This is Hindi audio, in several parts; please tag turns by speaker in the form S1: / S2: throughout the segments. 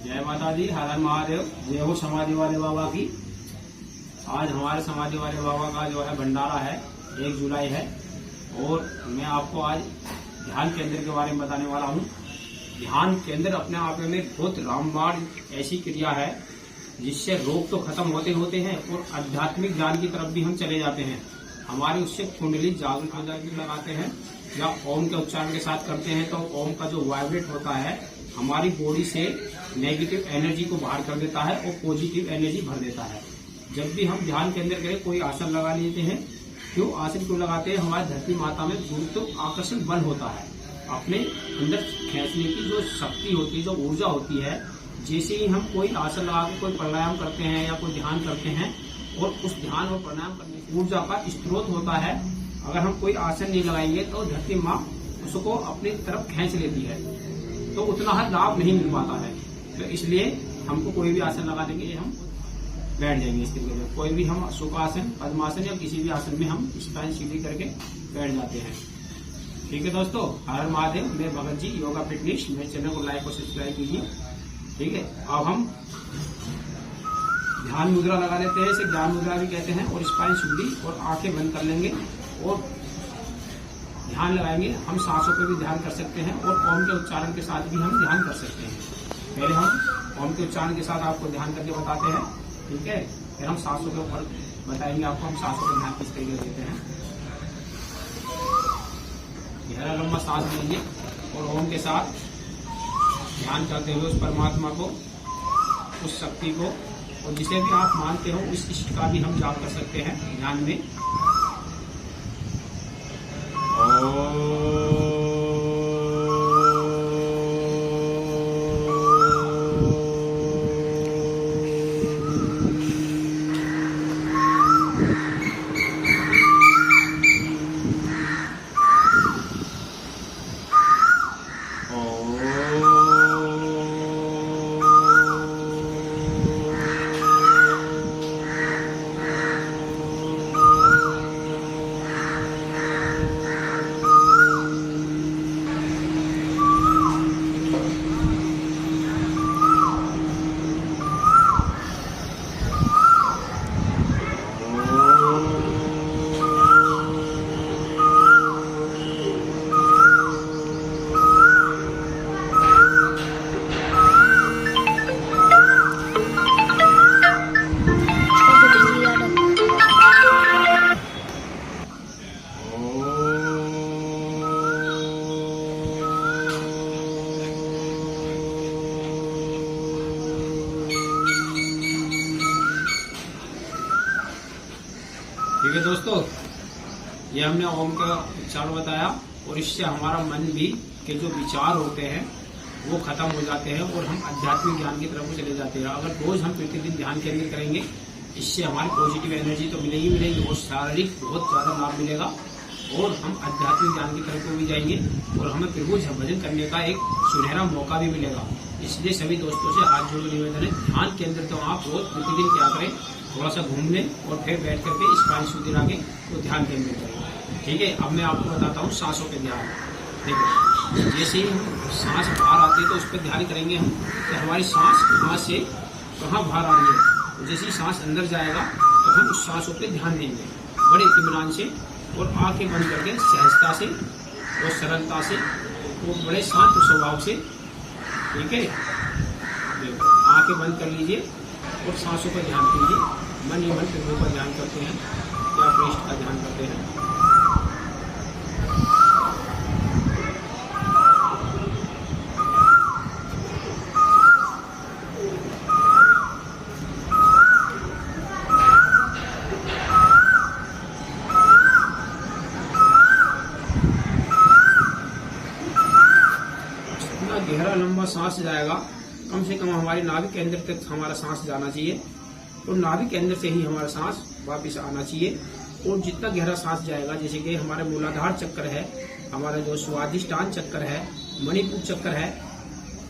S1: जय माता दी, हर हर महादेव। जय हो समाधि वाले बाबा की। आज हमारे समाधि वाले बाबा का जो है भंडारा है, 1 जुलाई है। और मैं आपको आज ध्यान केंद्र के बारे में बताने वाला हूँ। ध्यान केंद्र अपने आप में बहुत रामबाण ऐसी क्रिया है जिससे रोग तो खत्म होते हैं और आध्यात्मिक ज्ञान की तरफ भी हम चले जाते हैं। हमारी उससे कुंडली जागृत हो जाती लगाते हैं या ओम के उच्चारण के साथ करते हैं तो ओम का जो वाइब्रेट होता है हमारी बॉडी से नेगेटिव एनर्जी को बाहर कर देता है और पॉजिटिव एनर्जी भर देता है। जब भी हम ध्यान के अंदर करें, कोई आसन लगा लेते हैं। क्यों आसन क्यों लगाते हैं? हमारी धरती माता में गुरुत्व आकर्षण बल होता है, अपने अंदर खींचने की जो शक्ति होती है, जो ऊर्जा होती है। जैसे ही हम कोई आसन लगा के कोई प्राणायाम करते हैं या कोई ध्यान करते हैं और उस ध्यान और प्राणायाम करने की ऊर्जा का स्रोत होता है। अगर हम कोई आसन नहीं लगाएंगे तो धरती माँ उसको अपनी तरफ खींच लेती है, तो उतना ही लाभ नहीं मिल पाता है। तो इसलिए हमको कोई भी आसन लगा देंगे, हम बैठ जाएंगे इस तरीके से। कोई भी हम सुखासन, पद्मासन या किसी भी आसन में हम स्पाइन सीधी करके बैठ जाते हैं। ठीक है दोस्तों, हर हर महादेव। मैं भगत जी, योगा फिटनेस। मेरे चैनल को लाइक और सब्सक्राइब कीजिए। ठीक है, अब हम ध्यान मुद्रा लगा लेते हैं, इसे ज्ञान मुद्रा भी कहते हैं। और स्पाइन शुद्धि और आंखें बंद कर लेंगे और ध्यान लगाएंगे। हम सांसों पे भी ध्यान कर सकते हैं और ओम के उच्चारण के साथ भी हम ध्यान कर सकते हैं। पहले हम ओम के उच्चारण के साथ आपको ध्यान करके बताते हैं, ठीक है। फिर हम सांसों के ऊपर बताएंगे आपको, हम सांसों पर ध्यान किस तरीके से देते हैं। गहरा लंबा सांस लीजिए और ओम के साथ ध्यान करते हुए उस परमात्मा को, उस शक्ति को, और जिसे भी आप मानते हो उस इष्ट का भी हम जाप कर सकते हैं ध्यान में। ठीक है दोस्तों, ये हमने ओम का उच्चारण बताया और इससे हमारा मन भी के जो विचार होते हैं वो खत्म हो जाते हैं और हम आध्यात्मिक ज्ञान की तरफ चले जाते हैं। अगर रोज हम प्रतिदिन ध्यान केंद्रित करेंगे, इससे हमारी पॉजिटिव एनर्जी तो मिलेगी और शारीरिक बहुत ज्यादा लाभ मिलेगा और हम आध्यात्मिक ज्ञान की तरफ भी जाएंगे और हमें प्रभु भजन करने का एक सुनहरा मौका भी मिलेगा। इसलिए सभी दोस्तों से हाथ जोड़ निवेदन है, ध्यान केंद्र तो आप रोज प्रतिदिन क्या करें, थोड़ा सा घूमने और फिर बैठ करके स्पाइन शुद्धि लाके तो ध्यान केंद्रित करें। ठीक है, अब मैं आपको बताता हूँ सांसों पे ध्यान। देखो, जैसे ही सांस बाहर आती है तो उस पर ध्यान करेंगे हम कि हमारी सांस कहाँ से कहाँ बाहर आ रही है। तो जैसे ही सांस अंदर जाएगा तो हम उस सांसों पे ध्यान देंगे बड़े इत्मीनान से और आंखें बंद करके सहजता से और सरलता से और बड़े शांत स्वभाव से। ठीक है, आंखें बंद कर लीजिए और सांसों पर ध्यान कीजिए। मन ही मन प्रभु पर ध्यान करते हैं या अपने इष्ट का ध्यान करते हैं। इतना गहरा लंबा सांस जाएगा, कम से कम हमारी नाभि केंद्र तक हमारा सांस जाना चाहिए और नाभि केंद्र से ही हमारा सांस वापस आना चाहिए। और जितना गहरा सांस जाएगा, जैसे कि हमारे मूलाधार चक्कर है, हमारा जो स्वादिष्टान चक्कर है, मणिपुर चक्कर है,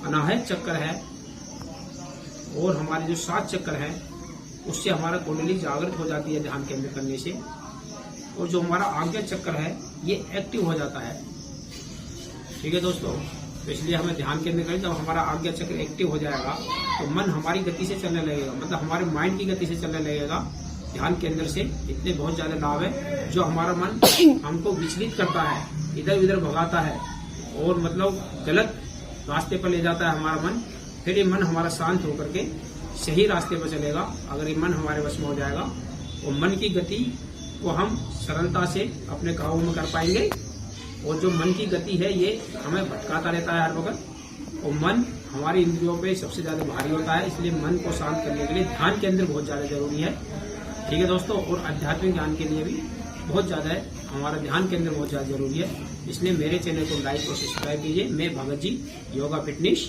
S1: अनाहत चक्कर है और हमारे जो 7 चक्कर है, उससे हमारा कुंडली जागृत हो जाती है ध्यान केंद्र करने से। और जो हमारा आज्ञा चक्कर है ये एक्टिव हो जाता है। ठीक है दोस्तों, तो इसलिए हमें ध्यान केंद्र करें। जब हमारा आज्ञा चक्र एक्टिव हो जाएगा तो मन हमारी गति से चलने लगेगा, मतलब हमारे माइंड की गति से चलने लगेगा। ध्यान केंद्र से इतने बहुत ज्यादा लाभ है। जो हमारा मन हमको विचलित करता है, इधर उधर भगाता है और मतलब गलत रास्ते पर ले जाता है हमारा मन, फिर ये मन हमारा शांत होकर के सही रास्ते पर चलेगा। अगर ये मन हमारे वश में हो जाएगा तो मन की गति को हम सरलता से अपने काबू में कर पाएंगे। और जो मन की गति है ये हमें भटकाता रहता है हर वक्त, और मन हमारी इंद्रियों पे सबसे ज्यादा भारी होता है। इसलिए मन को शांत करने के लिए ध्यान केंद्र बहुत ज्यादा जरूरी है। ठीक है दोस्तों, और आध्यात्मिक ज्ञान के लिए भी बहुत ज्यादा है, हमारा ध्यान केंद्र बहुत ज्यादा जरूरी है। इसलिए मेरे चैनल को लाइक और सब्सक्राइब कीजिए। मैं भगत जी योगा फिटनेस